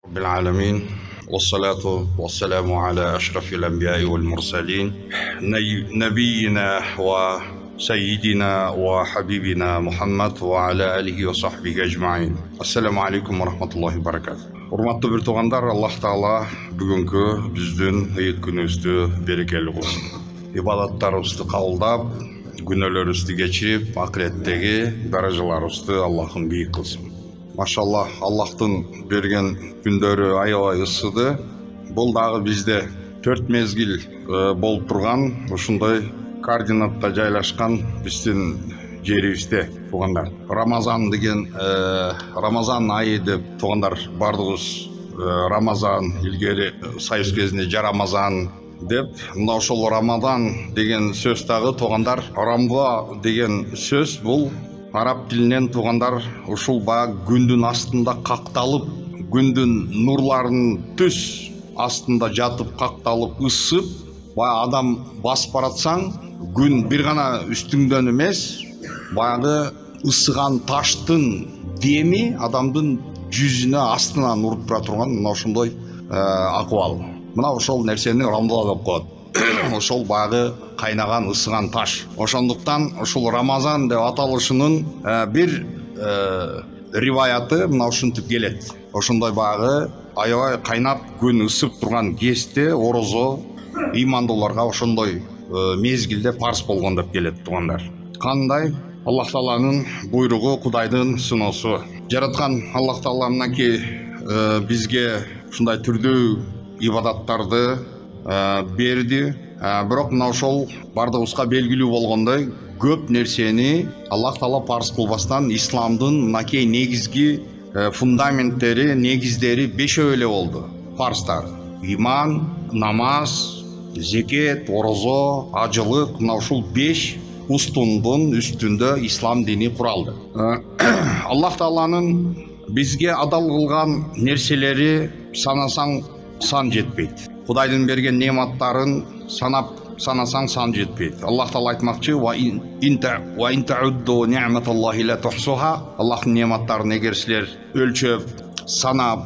رب العالمين والصلاة والسلام على أشرف الأنبياء والمرسلين نبينا وسيدنا وحبيبنا محمد وعلى آله وصحبه أجمعين. السلام عليكم ورحمة الله وبركاته. Урматтуу бир туугандар, Аллах Таала бүгүнкү биздин ыйык күнүбүздү берекелүү кылсын. Ибадаттарыбызды кабылдап, күнөөлөрүбүздү кечирип, акыреттеги даражаларыбызды Аллахым бийик кылсын. Машаллах, Аллахтын берген күндөрү аябай ысыды. Бул дагы бизде 4 мезгил болуп турган, ушундай координатта жайлашкан биздин жерибизде туугандар. Рамазан деген Рамазан айы деп туугандар бардыгыбыз Рамазан илгери Союз кезинде Жарамазан деп, мына ошол Рамадан деген сөз дагы туугандар, Рамба деген сөз бул араб тилинен туугандар ушул баягы күндүн астында какталып, күндүн нурларынын түз астында жатып какталып ысып, баягы адам басып баратсаң, күн бир гана үстүңдөн эмес, баягы ысыган таштын деми адамдын жүзүнө астынан уруп тура турган мына ошондой акыбал. Мына ошол нерсени Рамда деп коет. Ошол баягы кайнаган ысыган таш. Ошондуктан ушул Рамазан деп аталышынын бир риваяты мына ушинтип келет. Ошондой баягы аябай кайнап күн ысып турган кезде орозо ыймандууларга ошондой мезгилде парз болгон деп келет туугандар. Кандай? Аллах Тааланын буйругу, Кудайдын сыноосу. Жараткан Аллах Таала мынакей бизге ушундай түрдүү ибадаттарды берди. Бирок мына ошол бардыгыбызга белгилүү болгондой көп нерсени Аллах Таала парз кылбастан исламдын мынакей негизги фундаменттери, негиздери 5 эле болду. Парздар: иман, намаз, зекет, орозо, ажылык, мына ушул 5 устундун үстүндө ислам дини куралды. Аллах Тааланын бизге адал кылган нерселери санасаң сан жетпейт. Кудайдын берген нематтарын санасаң сан жетпейт. Аллах Таала айтмакчы: "Ва ин таудду ниъматаллахи ла тухсуха". Аллахтын нематтарын эгер силер өлчөп, санап,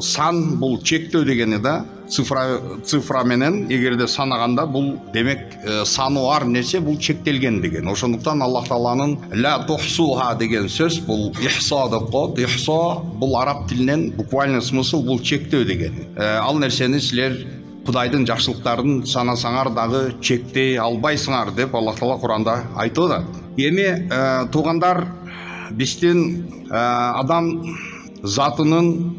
сан бул чектөө дегени да. Цифра менен эгерде санаганда бул демек саны бар нерсе бул чектелген деген. Ошондуктан Аллах Тааланын ла тухсуха деген сөз бул ихса деп коет. Ихса бул араб тилинен буквально смысл бул чектөө деген. Ал нерсени силер Кудайдын жакшылыктарын санасаңар дагы чектей албайсыңар деп Аллах Таала Куранда айтып атат. Эми туугандар, биздин адам затынын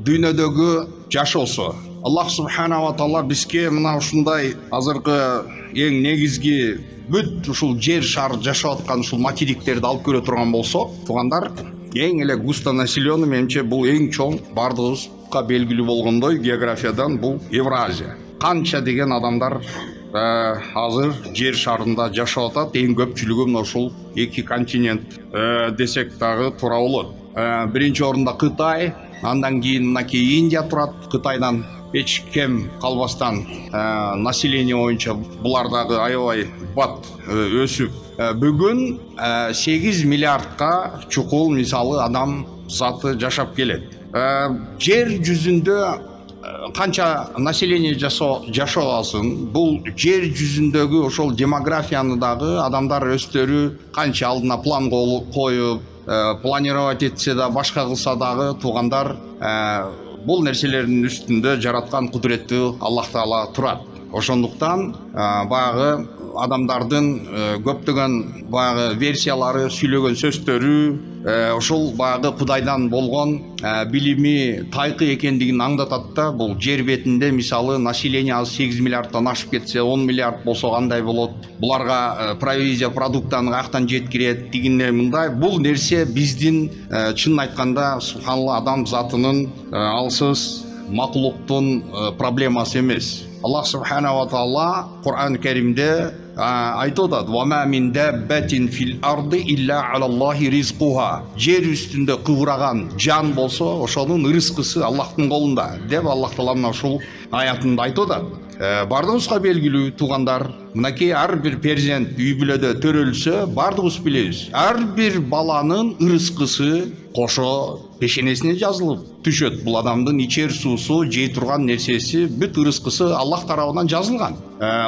дүйнөдөгү жашоосу. Аллах Субхана ва Таала бизге мына ушундай азыркы эң негизги бүт ушул жер шар жашап аткан ушул материктерди алып көрө турган болсо, туугандар, эң эле густонаселенный менимче бул эң чоң бардыгыбызга белгилүү болгондой географиядан бул Евразия. Канча деген адамдар азыр жер шарында жашап атат, эң көпчүлүгү мына ушул 2 континент десек дагы туура болот. Биринчи орунда Кытай, андан кийин мынакей Индия турат. Кытайдан эч кем калбастан население боюнча булар дагы аябай бат өсүп, бүгүн 8 миллиардка чукул мисалы адам заты жашап келет. Жер жүзүндө канча население жашасын, бул жер жүзүндөгү ошол демографияны дагы адамдар өздөрү канча алдына план коюп, планировать етсе да, башка кылса дагы туугандар, бул нерселердин үстүндө жараткан кудуреттүү Аллах Таала турат. Ошондуктан баягы адамдардын көптөгөн баягы версиялары, сүйлөгөн сөздөрү ошол баягы Кудайдан болгон билими тайкы экендигин аңдатат да. Бул жер бетинде мисалы население 8 миллиардтан ашып кетсе, 10 миллиард болсо кандай болот? Буларга провизия продуктаны каяктан жеткирет дегенде мындай. Бул нерсе биздин чынын айтканда субханалла адам затынын алсыз макулуктун проблемасы эмес. Аллах Субхана ва Таала Кур'ан Керимде айтып атат: "Ва ма мин даббатин фил арди илля алаллахи ризкуха". Жер үстүндө кыбыраган жан болсо, ошонун рызкысы Аллахтын колунда деп Аллах Таала мына ушул аятында айтып атат. Бардыгыбызга белгилүү туугандар, мынакей ар бир перзент үй бүлөдө төрөлсө, бардыгыбыз билебиз. Ар бир баланын ырыскысы кошо пешенесине жазылып түшөт. Бул адамдын ичер суусу, жей турган нерсеси, бүт ырыскысы Аллах тарабынан жазылган.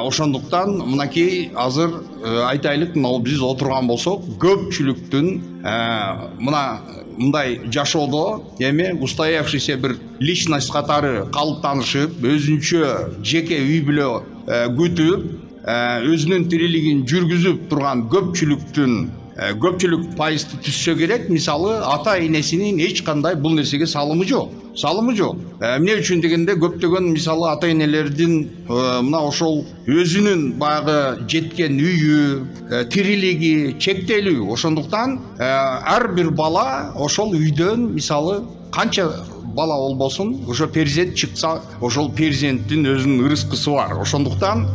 Ошондуктан мынакей азыр айтайлык, биз отурган болсок, көпчүлүктүн мындай жашоодо эми устоявшийся бир личность катары калыптанышып, өзүнчө жеке үй бүлө күтүп, өзүнүн тирилигин жүргүзүп турган көпчүлүк пайызды түссө керек. Мисалы, ата энесинин эч кандай бул нерсеге салымы жок. Эмне үчүн дегенде, көптөгөн мисалы ата энелердин мына ошол өзүнүн багы жеткен үйү, тирилиги чектелүү. Ошондуктан ар бир бала ошол үйдөн, мисалы, канча бала болбосун, ошо перзент чыкса, ошол перзенттин өзүнүн ырыскысы бар. Ошондуктан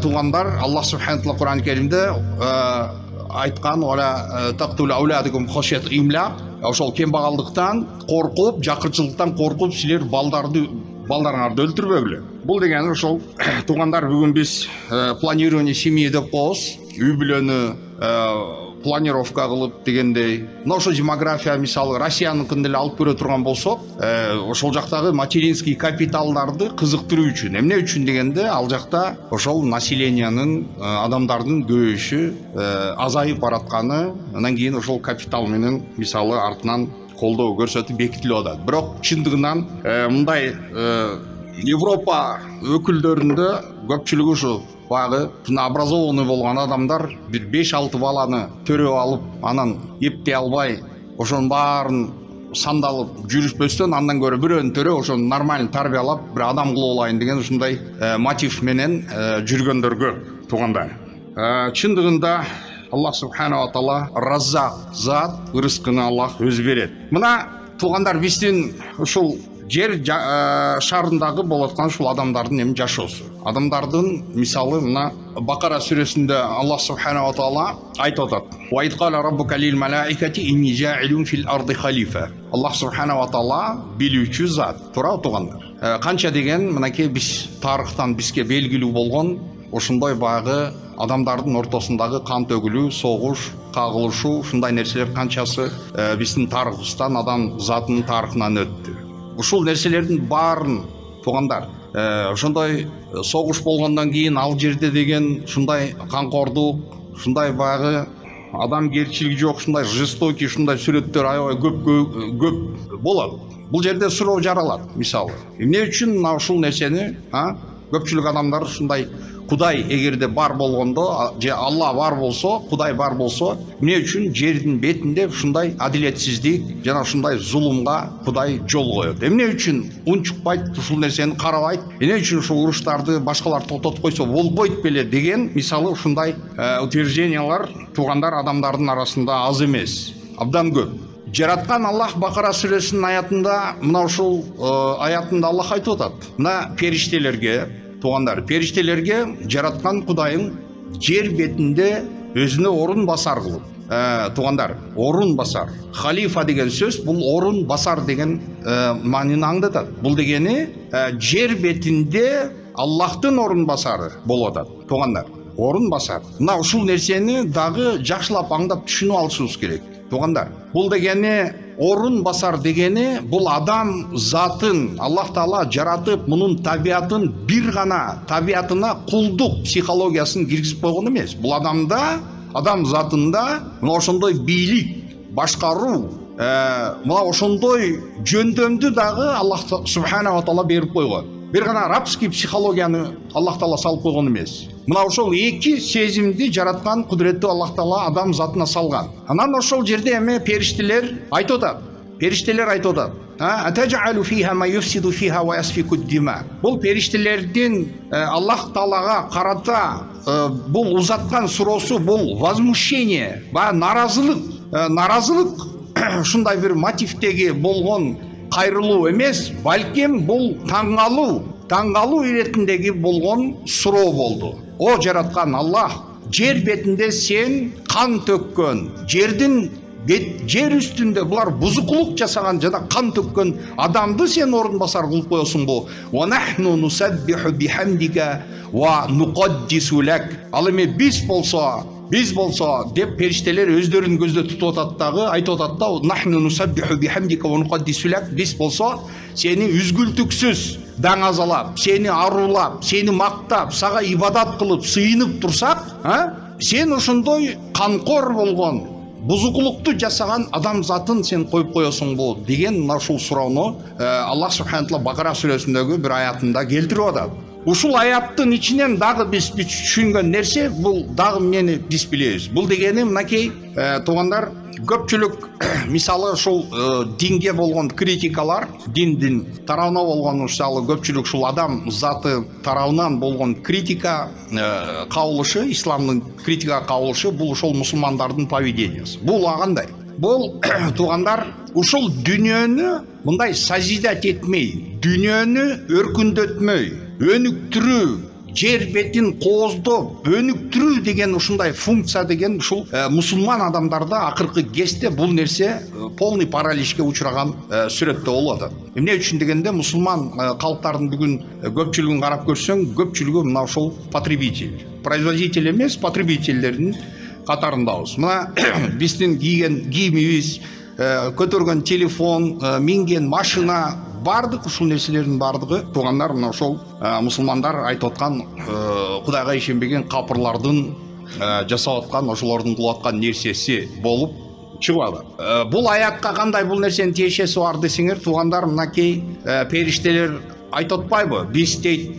тугандар, Аллах субхана таала Кур'ан-ы Керимде айткан: "Вала тактулу ауладикум хошият имлак", ошол кембагалдыктан коркуп, жакырчылыктан коркуп, силер балдарыңарды өлтүрбөгүлө. Бул деген ошол тугандар, бүгүн биз планирование семьи деп коебуз. Үй бүлөнү планировка кылып дегендей. Мына ошо демография, мисалы, Россияныкын деле алып көрө турган болсок, ошол жактагы материнский капиталдарды кызыктыруу үчүн. Эмне үчүн дегенде, ал жакта ошол населениянын, адамдардын көбүшү азайып баратканы, андан кийин ошол капитал менен, мисалы, артынан колдоо көрсөтүп бекитилип атат. Бирок чындыгынан мындай Европа өкүлдөрүндө көпчүлүгү ушу багы образованный болгон адамдар бир 5-6 баланы төрөп алып, анан эптей албай, ошонун баарын сандалып жүрүшпөстөн, андан көрө бирөөнү төрөп, ошону нормально тарбиялап, бир адам кылып алайын деген ушундай мотив менен жүргөндөр көп тугандар. Чындыгында Аллах субхана ва таала Раззак зат, ырыскыны Аллах өзү берет. Мына тугандар, биздин ушул жер шарындагы болуп аткан ушул адамдардын эми жашоосу. Адамдардын, мисалы, мына Бакара сүрөсүндө Аллах субхана ва таала айтып атат: "Ва идкала раббука лил малаикати инни жаилун фил арди халифа". Аллах субхана ва таала билүүчү зат. Туура тугандар. Канча деген мынакей биз тарыхтан бизге белгилүү болгон ошондой багы адамдардын ортосундагы кан төгүлүү, согуш, кагылышуу, ушундай нерселер канчасы биздин тарыхыбыздан, адам затынын тарыхынан өттү. Ушул нерселердин баарын тугандар, ошондой согуш болгондон кийин ал жерде деген ушундай канкордук, ушундай багы адамгерчилиги жок, ушундай жестокий, ушундай сүрөттөр аябай көп болот. Бул жерде суроо жаралат, мисалы. Эмне үчүн мына ушул нерсени көпчүлүк адамдар ушундай Кудай эгерде бар болгондо, же Алла бар болсо, Кудай бар болсо, эмне үчүн жердин бетинде ушундай адилетсиздик жана ушундай зулумга Кудай жол коет? Эмне үчүн унчукпайт, ушул нерсени карабайт? Эмне үчүн ушул уруштарды башкалар токтотуп койсо болбойт беле деген, мисалы, ушундай утверждениялар тугандар адамдардын арасында аз эмес, абдан көп. Жараткан Аллах Бакара сүрөсүнүн аятында, мына ушул аятында Аллах айтып атат: мына периштелерге, тугандар, периштелерге жараткан Кудайым жер бетинде өзүнө орун басар кылып. Тугандар, орун басар. Халифа деген сөз, бул орун басар деген маанини аңдатат. Бул дегени жер бетинде Аллахтын орун басары болуп атат. Тугандар, орун басар. Мына ушул нерсени дагы жакшылап аңдап түшүнүп алышыбыз керек. Тугандар, бул дегени орун басар дегени, бул адам затын Аллах Таала жаратып, мунун табиатын бир гана табиатына кулдук психологиясын киргизип койгон эмес. Бул адамда, адам затында мына ошондой бийлик, башкаруу, мына ошондой жөндөмдү дагы Аллах субхана ва таала берип койгон. Бир гана рабский психологияны Аллах Таала салып койгон эмес. Мына ошол эки сезимди жараткан кудуреттүү Аллах Таала адам затына салган. Анан ошол жерде эми периштелер айтып атат. Периштелер айтып атат: "Атажалу фиха ма юфсиду фиха ва ясфику дима". Бул периштелердин Аллах Таалага карата бул узаткан суроосу, бул возмущение, наразылык ушундай бир мотивдеги болгон кайрылуу эмес, балким бул таңгалуу иретиндеги болгон суроо болду. О жараткан Аллах, жер бетинде сен кан төккөн, жер үстүндө булар бузукулук жасаган жана кан төккөн адамды сен орун басар кылып коесуңбу? Ва нахну нусаббиху бихамдика ва нуқаддису лак. Ал эми биз болсо Биз болсо деп периштелер өздөрүнүн көздө тутуп атат дагы, айтып атат да: "Нахну нусаббиху бихамдика ва нуқаддису лак". Биз болсо сени үзгүлтүксүз даңазалап, сени арулап, сени мактап, сага ибадат кылып, сыйынып турсак, сен ошондой канкор болгон, бузукулукту жасаган адам затын сен коюп коесуң болот деген мына ушул суроону Аллах субхана таала Бакара сүрөсүндөгү бир аятында келтирип атат. Ушул аяттын ичинен дагы биз түшүнгөн нерсе, бул дагы мени биз билебиз. Бул дегени мынакей туугандар, көпчүлүк мисалы ушул динге болгон критикалар, диндин тарабына болгон мисалы көпчүлүк ушул адам заты тарабынан болгон критика кабылышы, исламдын критика кабылышы, бул ушул мусулмандардын поведениясы. Бул кандай? Бул туугандар, ушул дүйнөнү мындай созидать этмей, дүйнөнү өркүндөтмөй, өнүктүрүү, жер бетин кооздоп өнүктүрүү деген ушундай функция деген ушул мусулман адамдарда акыркы кезде бул нерсе полный параличке учураган сүрөттө болуп атат. Эмне үчүн дегенде, мусулман калктардын бүгүн көпчүлүгүн карап көрсөң, көпчүлүгү мына ушул потребитель, производитель эмес, потребительдердин катарындабыз. Мына биздин кийген кийимибиз, көтөргөн телефон, минген машина, бардык ушул нерселердин бардыгы туугандар мына ошол мусулмандар айтып аткан Кудайга ишенбеген капырлардын жасап аткан, ошолордун кылып аткан нерсеси болуп чыгып атат. Бул аятка кандай бул нерсенин тиешеси бар десеңер, туугандар, мынакей периштелер айтып атпайбы? Биз дейт,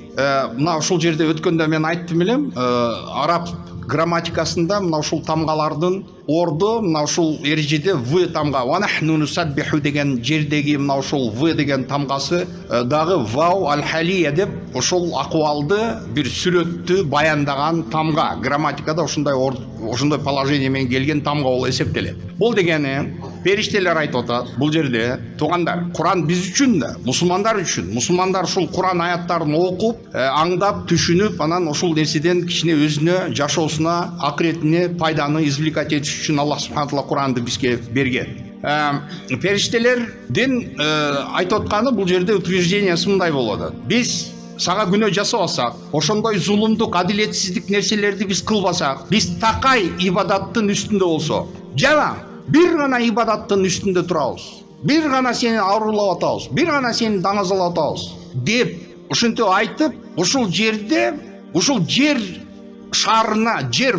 мына ушул жерде өткөндө мен айттым элем, араб грамматикасында мына ушул тамгалардын орду мына ушул эрежеде в тамга, ва нахну нусаббиху деген жердеги мына ушул в деген тамгасы дагы вау аль-халия деп ушул акыбалды бир сүрөттү баяндаган тамга. Грамматикада ошондой положение менен келген тамга болуп эсептелет. Бул дегени периштелер айтып атат бул жерде, туугандар, Куран биз үчүн да, мусулмандар үчүн. Мусулмандар ушул Куран аяттарын окуп, аңдап, түшүнүп, анан ушул нерседен кичине өзүнө, жашоосуна, акыретине пайданы извлекать этиш үчүн Аллах субхана таала Куранды бизге берген. Периштелердин айтып атканы бул жерде утверждениясы мындай болуп атат. Биз сага күнөө жасабасак, ошондой зулумдук, адилетсиздик нерселерди биз кылбасак, биз такай ибадаттын үстүндө болсо, жана бир гана ибадаттын үстүндө турабыз, бир гана сени арулап атабыз, бир гана сени даңазалап атабыз деп ушинтип айтып, ушул жерде, ушул жер шарына, жер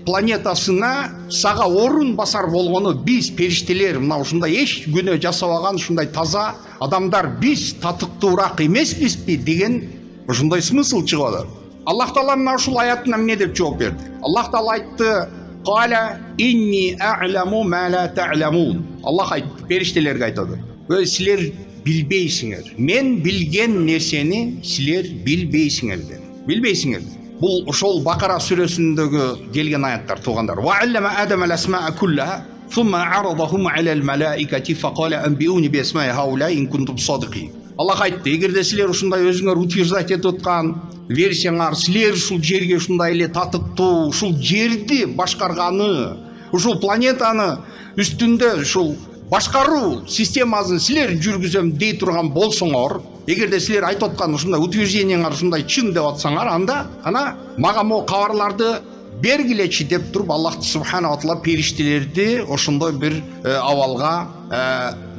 планетасына сага орун басар болгону биз периштелер, мына ушундай эч күнөө жасабаган ушундай таза адамдар биз татыктуураак эмеспизби деген ушундай смысл чыгып атат. Аллах таала мына ушул аяттын эмне деп жооп берди? Аллах таала айтты: "Каля инни а'ламу ма ла та'ламун". Аллах айтты, периштелерге айтат: "Силер билбейсиңер. Мен билген нерсени силер билбейсиңер" деп. Билбейсиңер. Бул ошол Бакара сүрөсүндөгү келген аяттар, туугандар. Ва аллама Адама ал-асмаа куллаха, сумма арадахум ала ал-малаикати факала анбиуни би асмаи хаула ин кунтум садикин. Аллах айтты, эгерде силер ушундай өзүңөр утверждать этип аткан версияңар, силер ушул жерге ушундай эле татыктуу, ушул жерди башкарганы, ушул планетаны үстүндө ушул башкаруу системасын силер жүргүзөм дей турган болсоңор, эгерде силер айтып аткан ушундай утверждениеңар ушундай чын деп атсаңар, анда мага могу кабарларды бергилечи деп туруп Аллах субхана таала периштелерди ошондой бир абалга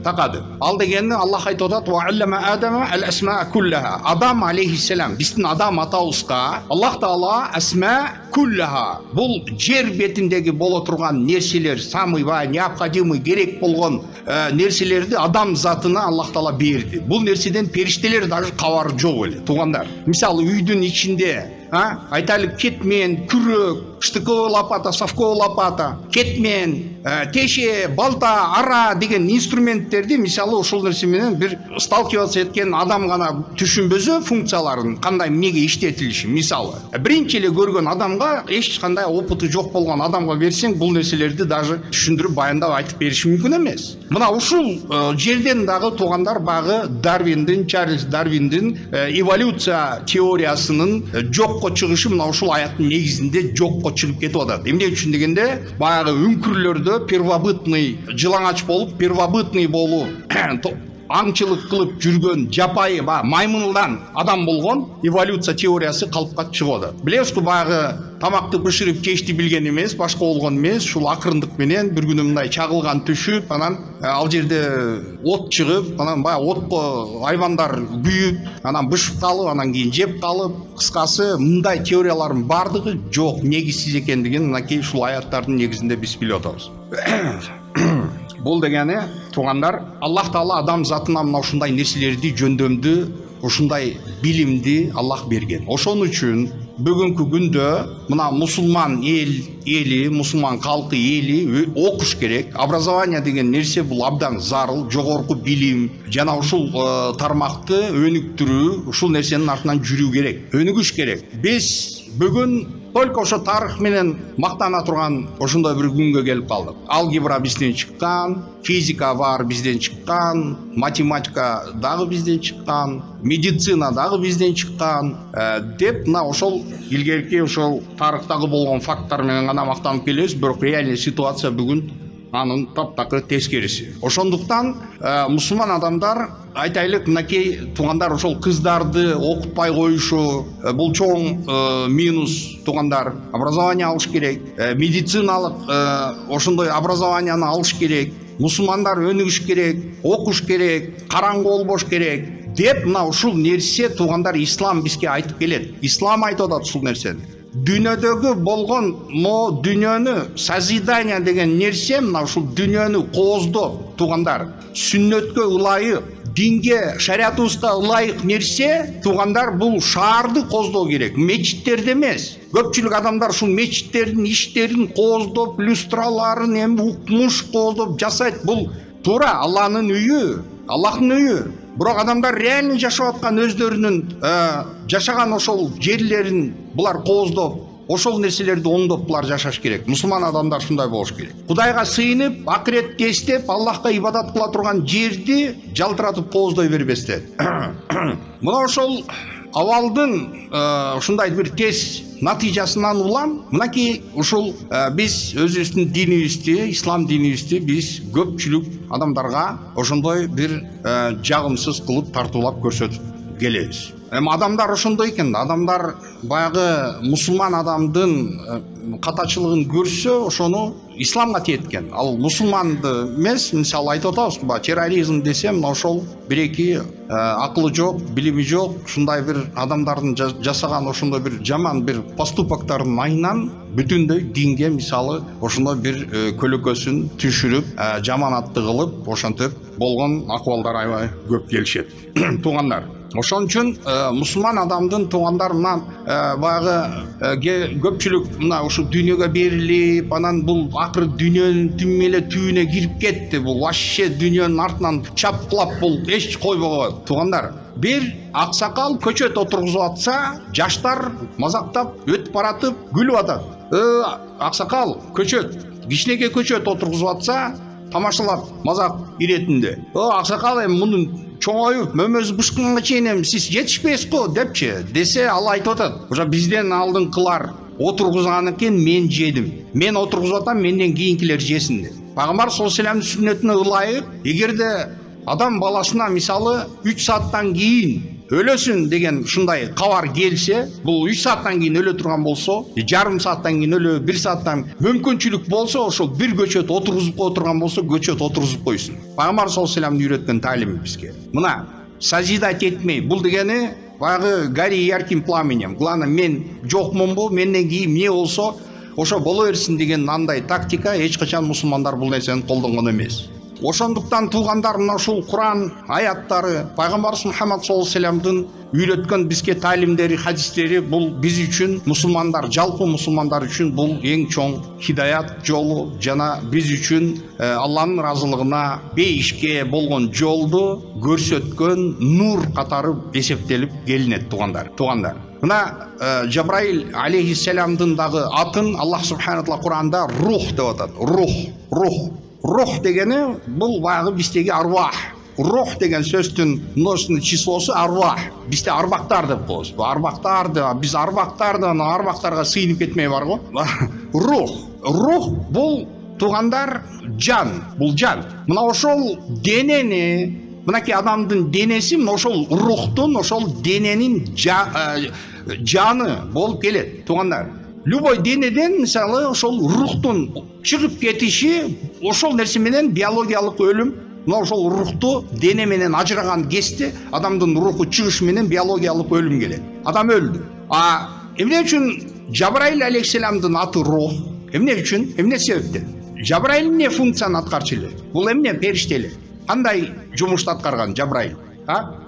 такады. Ал дегенде Аллах айтып атат: "Ва аллама Адама ал-асмаа куллаха". Адам алейхиссалам, биздин адам атабызга Аллах таала асма куллаха, бул жер бетиндеги боло турган нерселер, самый необходимый, керек болгон нерселерди адам затына Аллах таала берди. Бул нерседен периштелер даже кабары жок эле, туугандар. Мисалы үйдүн ичинде айтайлык кетмен, күрөк, штыковый лопата, совковый лопата, кетмен, теше, балта, ара деген инструменттерди мисалы ушул нерсе менен бир сталкиваться эткен адам гана түшүнбөсө функцияларын кандай эмнеге иштетилишин, мисалы биринчи эле көргөн адамга, эч кандай опыты жок болгон адамга берсең, бул нерселерди даже түшүндүрүп баяндап айтып бериш мүмкүн эмес. Мына ушул жерден дагы туугандар багы Дарвиндин, Чарльз Дарвиндин эволюция теориясынын жокко чыгышы мына ушул аяттын негизинде жокко чыгып кетип атат. Эмне үчүн дегенде, баягы үңкүрлөрдө первобытный жылаңач болуп, первобытный болуп аңчылык кылып жүргөн жапайы маймылдан адам болгон эволюция теориясы калыпка чыгды. Билесизби, баягы тамакты бышырып кешти билген эмес, башка болгон эмес, ушул акырындык менен бир күнү мындай чагылган түшүп, анан ал жерде от чыгып, анан баягы отко айвандар күйүп, анан бышып калып, анан кийин жеп калып, кыскасы мындай теориялардын бардыгы жок, негизсиз экендигин мынакей ушул аяттардын негизинде биз билип атабыз. Бул дегени туугандар, Аллах Таала адам затына мына ушундай нерселерди жөндөмдү, ушундай билимди Аллах берген. Ошон үчүн бүгүнкү күндө мына мусулман эли, мусулман калкы эли окуш керек. Образование деген нерсе бул абдан зарыл, жогорку билим жана ушул тармакты өнүктүрүү, ушул нерсенин артынан жүрүү керек, өнүгүш керек. Биз бүгүн только ошо тарых менен мактана турган ошондой бир күнгө келип калдык. Алгебра бизден чыккан, физика бар бизден чыккан, математика дагы бизден чыккан, медицина дагы бизден чыккан деп мына ошол илгерки ошол тарыхтагы болгон факттар менен гана мактанып келебиз, бирок реальный ситуация бүгүн анын таптакыр тескериси. Ошондуктан мусулман адамдар айтайлык, мынакей туугандар, ошол кыздарды окутпай коюшу бул чоң минус. Туугандар образование алыш керек, медициналык ошондой образованияны алыш керек, мусулмандар өнүгүш керек, окуш керек, караңгы болбош керек деп мына ушул нерсе туугандар ислам бизге айтып келет. Ислам айтып атат ушул нерсени. Дүйнөдөгү болгон дүйнөнү созидание деген нерсе мына ушул дүйнөнү кооздоп, туугандар, сүннөткө ылайык, динге, шариятыбызга ылайык нерсе, туугандар, бул шаарды кооздоо керек, мечиттерди эмес. Көпчүлүк адамдар ушул мечиттердин иштерин кооздоп, люстраларын укмуш кооздоп жасайт. Бул туура Алланын үйү, Аллахтын үйү. Бирок адамдар реально жашап аткан өздөрүнүн жашаган ошол жерлерин булар кооздоп, ошол нерселерди оңдоп булар жашаш керек. Мусулман адамдар шундай болуш керек. Кудайга сыйынып, акыретти эстеп, Аллахка ибадат кыла турган жерди жалтыратып кооздой бербестен. Мына ошол абалдын ушундай бир тез натыйжасынан улам, мынакей ушул биз өзүбүздүн динибизди, ислам динибизди биз көпчүлүк адамдарга ошондой бир жагымсыз кылып тартуулап көрсөтүп келебиз. Адамдар ошондой экен, адамдар баягы мусулман адамдын катачылыгын көрсө, ошону исламга тиеткен. Ал мусулманды эмес, мисалы айтып атабыз, терроризм десе, мына ошол бир-эки акылы жок, билими жок, ушундай бир адамдардын жасаган ошондой бир жаман бир поступоктардын айынан бүтүндөй динге мисалы ошондой бир көлөкөсүн түшүрүп, жаманатты кылып, ошентип болгон акыбалдар аябай көп келишет. Туугандар, ошон үчүн мусулман адамдын туугандар мына баягы көпчүлүк мына ушу дүйнөгө берилип, анан бул акыры дүйнөнүн түм эле түбүнө кирип кетти. Бул вообще дүйнөнүн артынан чапкылап бул эч койбогон. Туугандар, бир аксакал көчөт отургузуп атса, жаштар мазактап өтүп баратып күлүп атат. Аксакал көчөт, кичинекей көчөт отургузуп атса, тамашалап мазак иретинде. Аксакал эми мунун чоңоюп мөмөзү бышканга чейин сиз жетишпейсиз го депчи десе, ал айтып атат, уже бизден алдыңкылар отургузган экен, мен жедим, мен отургузуп атам, менден кийинкилер жесин деп. Пайгамбар саллаллаху алейхи вассаламдын сүннөтүнө ылайык, эгерде адам баласына мисалы 3 сааттан кийин өлөсүн деген ушундай кабар келсе, бул 3 сааттан кийин өлө турган болсо, жарым сааттан кийин өлө, 1 сааттан мүмкүнчүлүк болсо, ошол бир көчөт отургузуп кое турган болсо, көчөт отургузуп койсун. Пайгамбар саллаллаху алейхи вассаламдын үйрөткөн талими бизге. Мына созидать этмей, бул дегени баягы гори ярким пламенем. Главное, мен жокмунбу, менден кийин эмне болсо, ошо боло берсин деген андай тактика эч качан мусулмандар бул нерсени колдонгон эмес. Ошондуктан туугандар, мына ушул Куран аяттары, пайгамбарыбыз Мухаммад саллаллаху алейхи вассаламдын үйрөткөн бизге талимдери, хадистери бул биз үчүн, мусулмандар, жалпы мусулмандар үчүн бул эң чоң хидаят жолу жана биз үчүн Алланын ыраазылыгына бейишке болгон жолду көрсөткөн нур катары эсептелип келинет. Туугандар, мына Жабраил алейхиссаламдын дагы атын Аллах субхана таала Куранда рух деп атат. Рух дегени бул баягы биздеги арвах. Рух деген сөздүн множественный числосу арвах. Бизде арбактар деп коебуз. Бул арбактарды, биз арбактарга сыйынып кетмей барго. Рух бул туугандар жан, бул жан. Мына ошол денени мынакей адамдын денеси ошол рухтун, ошол дененин жаны болуп келет. Туугандар, любой денеден мисалы ошол рухтун чыгып кетиши, ошол нерсе менен биологиялык өлүм. Мына ошол рухту дене менен ажыраган кезде адамдын руху чыгыш менен биологиялык өлүм келет. Адам өлдү. Эмне үчүн Жабраил алейхиссаламдын аты рух? Эмне үчүн? Эмне себептен? Жабраил эмне функцияны аткарчу эле? Бул эмне периштелер? Кандай жумушту аткарган Жабраил?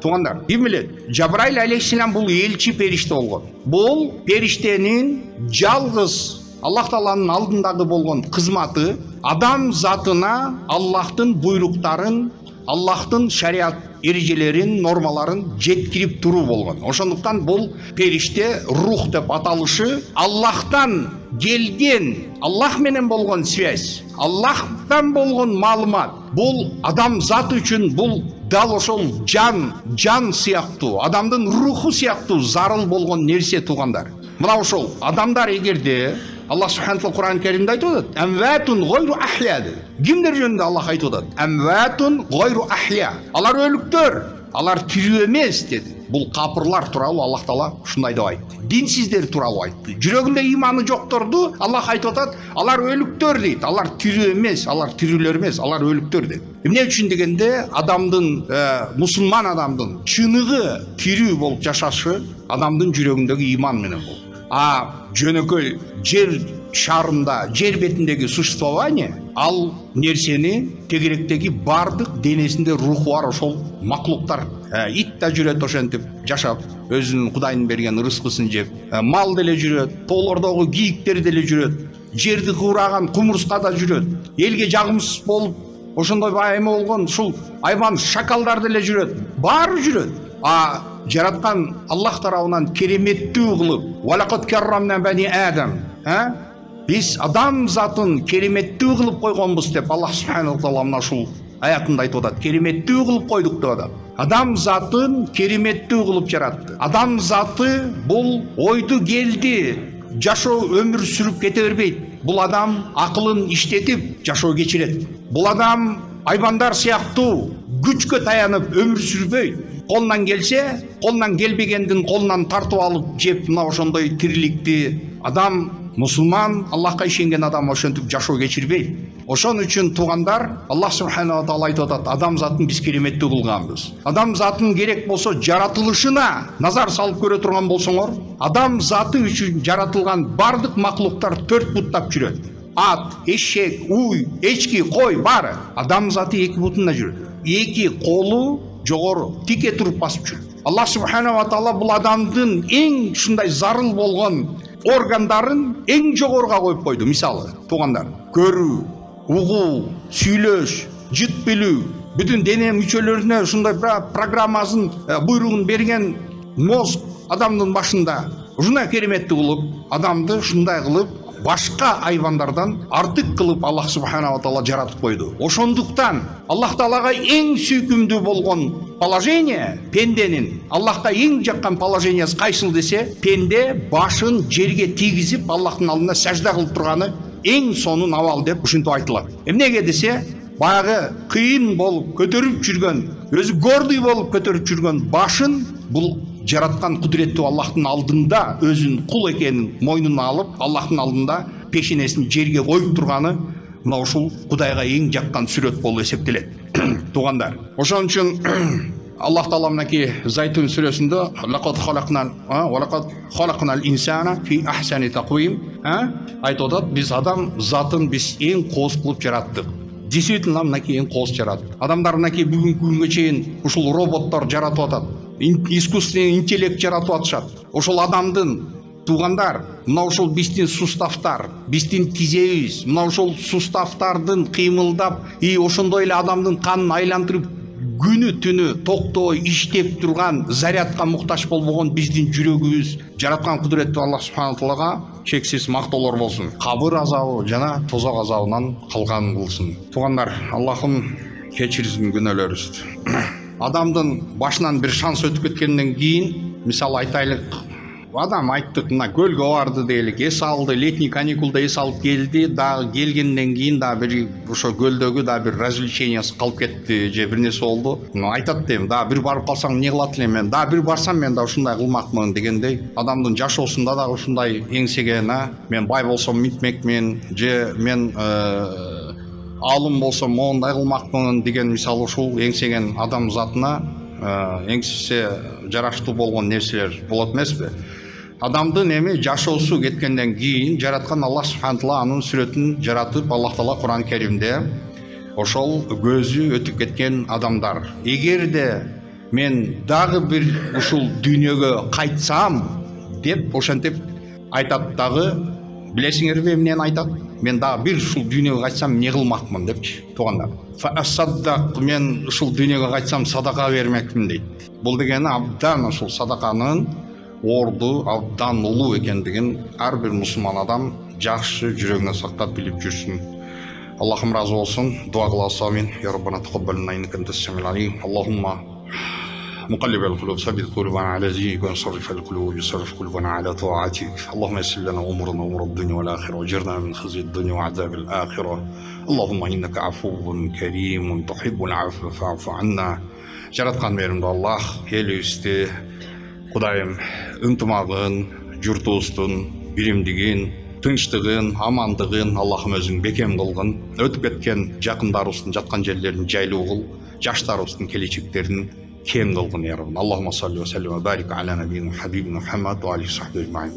Туугандар, ким билет? Жабраил алейхиссалам бул элчи периште болгон. Бул периштенин жалгыз Аллах Тааланын алдындагы болгон кызматы адам затына Аллахтын буйруктарын, Аллахтын шариат эрежелерин, нормаларын жеткирип туруу болгон. Ошондуктан бул периште рух деп аталышы Аллахтан келген, Аллах менен болгон связь, Аллахтан болгон маалымат. Бул адам заты үчүн бул дал ошол жан сыяктуу, адамдын руху сыяктуу зарыл болгон нерсе. Туугандар, мына ошол адамдар эгерде Аллах субхана таала Кур'ан Керимде айтып атат, амватун гойру ахля. Кимдер жөнүндө Аллах айтып атат? Амватун гойру ахля. Алар өлүктөр, алар тирүү эмес деди. Бул капырлар тууралуу Аллах Таала ушундай деп айтты. Динсиздер тууралуу айтты. Жүрөгүндө иманы жокторду Аллах айтып атат, алар өлүктөр дейт. Алар тирүү эмес, алар тирүүлөр эмес, алар өлүктөр дейт. Эмне үчүн дегенде, адамдын мусулман адамдын чыныгы тирүү болуп жашашы адамдын жүрөгүндөгү иман менен болот. Жөнөкөй жер шарында, жер бетиндеги существование, ал нерсени тегеректеги бардык денесинде руху бар ошол маклуктар, ит да жүрөт ошентип жашап, өзүнүн Кудайдын берген рызкысын жеп, мал деле жүрөт, тоолордогу кийиктер деле жүрөт, жерди куураган кумурска да жүрөт, элге жагымсыз болуп, ошондой эме болгон ушул айбан шакалдар деле жүрөт, баары жүрөт. Жараткан Аллах тарабынан кереметтүү кылып, валакат каррамна бани адам, биз адам затын кереметтүү кылып койгонбуз деп Аллах субхана таала мына ушул аятында айтып атат. Кереметтүү кылып койдук деп атат. Адам затын кереметтүү кылып жаратты. Адам заты бул ойду келди, жашоо өмүр сүрүп кете бербейт. Бул адам акылын иштетип жашоо кечирет. Бул адам айбандар сыяктуу күчкө таянып өмүр сүрбөйт. Колунан келсе, колунан келбегендин колунан тартып алып жеп, мына ошондой тириликти адам, мусулман, Аллахка ишенген адам ошентип жашоо кечирбейт. Ошон үчүн туугандар, Аллах субхана таала айтып атат, адам затын биз кереметтүү кылганбыз. Адам затын керек болсо жаратылышына назар салып көрө турган болсоңор, адам заты үчүн жаратылган бардык маклуктар 4 буттап жүрөт. Ат, эшек, уй, эчки, кой баары адам заты 2 бутунда жүрөт. 2 колу жогору тике туруп басып жүрөт. Аллах субхана таала бул адамдын эң ушундай зарыл болгон органдарын эң жогоруга коюп койду. Мисалы, туугандар, көрүү, угуу, сүйлөш, жыт билүү, бүтүн дене мүчөлөрүнө ушундай программасын, буйругун берген мозг адамдын башында. Ушундай кереметтүү кылып, адамды ушундай кылып, башка айвандардан артык кылып Аллах субхана таала жаратып койду. Ошондуктан Аллах таалага эң сүйкүмдүү болгон положение пенденин, Аллахка эң жаккан положениясы кайсыл десе, пенде башын жерге тийгизип Аллахтын алдында сажда кылып турганы эң сонун абал деп ушинтип айтылат. Эмнеге десе, баягы кыйын болуп көтөрүп жүргөн, өзү гордый болуп көтөрүп жүргөн башын бул жараткан кудуреттүү Аллахтын алдында өзүнүн кул экенин мойнуна алып, Аллахтын алдында пешенесин жерге коюп турганы мына ушул Кудайга эң жаккан сүрөт болуп эсептелет. Туугандар, ошон үчүн Аллах таала мынакей Зайтун сүрөсүндө лакат халакнал инсана фи ахсани тaqвим айтып атат, биз адам затын биз эң коос кылып жараттык. Действительно мынакей эң коос жараттык. Адамдар мынакей бүгүнкү күнгө чейин ушул роботтор жаратып атат. Искусственный интеллект жаратып атышат. Ошол адамдын, туугандар, мына ушул биздин суставтар, биздин тизебиз, мына ушул суставтардын кыймылдап, ошондой эле адамдын канын айлантырып күнү түнү токтой иштеп турган, зарядка муктаж болбогон биздин жүрөгүбүз жараткан кудуреттүү Аллах субхана таалага чексиз мактоолор болсун. Кабыр азабы жана тозок азабынан калган кылсын. Туугандар, Аллахым кечирсин күнөөлөрүбүздү. Адамдын башынан бир шанс өтүп кеткенден кийин, мисалы айтайлык, адам айттық, мына көлге барды делік, ес алды, летний каникулда ес алып келді, да келгенден кейін да бір ошо көлдөгү да бір развлечениясы қалып кетті, же бір нерсе болду. Айтат дейм, да бір барып қалсаң не кылат элем мен, да бір барсам мен да ушундай кылмакмын дегендей. Адамдын жашоосунда да ушундай эңсеген, мен бай болсом митмекмин, же мен алым болсом моундай кылмакмын деген мисалы ушул эңсеген адам затына эңсисе жараштуу болгон нерселер болот эмеспи? Адамдын эми жашоосу кеткенден кийин жараткан Аллах субхана тағала анын сүрөтүн жаратып, Аллах Таала Куран Керимде ошол көзү өтүп кеткен адамдар. Эгерде мен дагы бир ушул дүйнөгө кайтсам деп ошентип айтат дагы, билесиңерби эмнени айтат? Мен дагы бир ушул дүйнөгө кайтсам эмне кылмакмын депчи, туугандар. Фасаддак, мен ушул дүйнөгө кайтсам садака бермекмин дейт. Бул дегени абдан ушул садаканын орду абдан улуу экендигин ар бир мусулман адам жакшы жүрөгүнө сактап билип жүрсүн. Аллахым разы болсун. Дуа кылабыз. Амин. Я Раббана тaqabbal minna innaka antas samiul alim. Allahumma مقلب القلوب ثبت قلوبنا على دينك وانصرف القلوب يصرف قلوبنا على طاعتك. اللهم يسر لنا امورنا وامور الدنيا والاخره واجرنا من خزي الدنيا وعذاب الاخره. اللهم انك عفو كريم تحب العفو فاعف عنا. жараткан мээримдүү Аллах, элибизди Кудайым ынтымагын, журтубуздун биримдигин, тынчтыгын, амандыгын Аллахым өзүң бекем кылгын. Өтүп кеткен жакындарыбыздын жаткан жерлерин жайлуу кыл, жаштарыбыздын келечектерин кем кылгын, я Раббы. Аллахумма салли ва саллим ва барик аля набийина хабибина Мухаммад ва алейхи сахби аджмаин.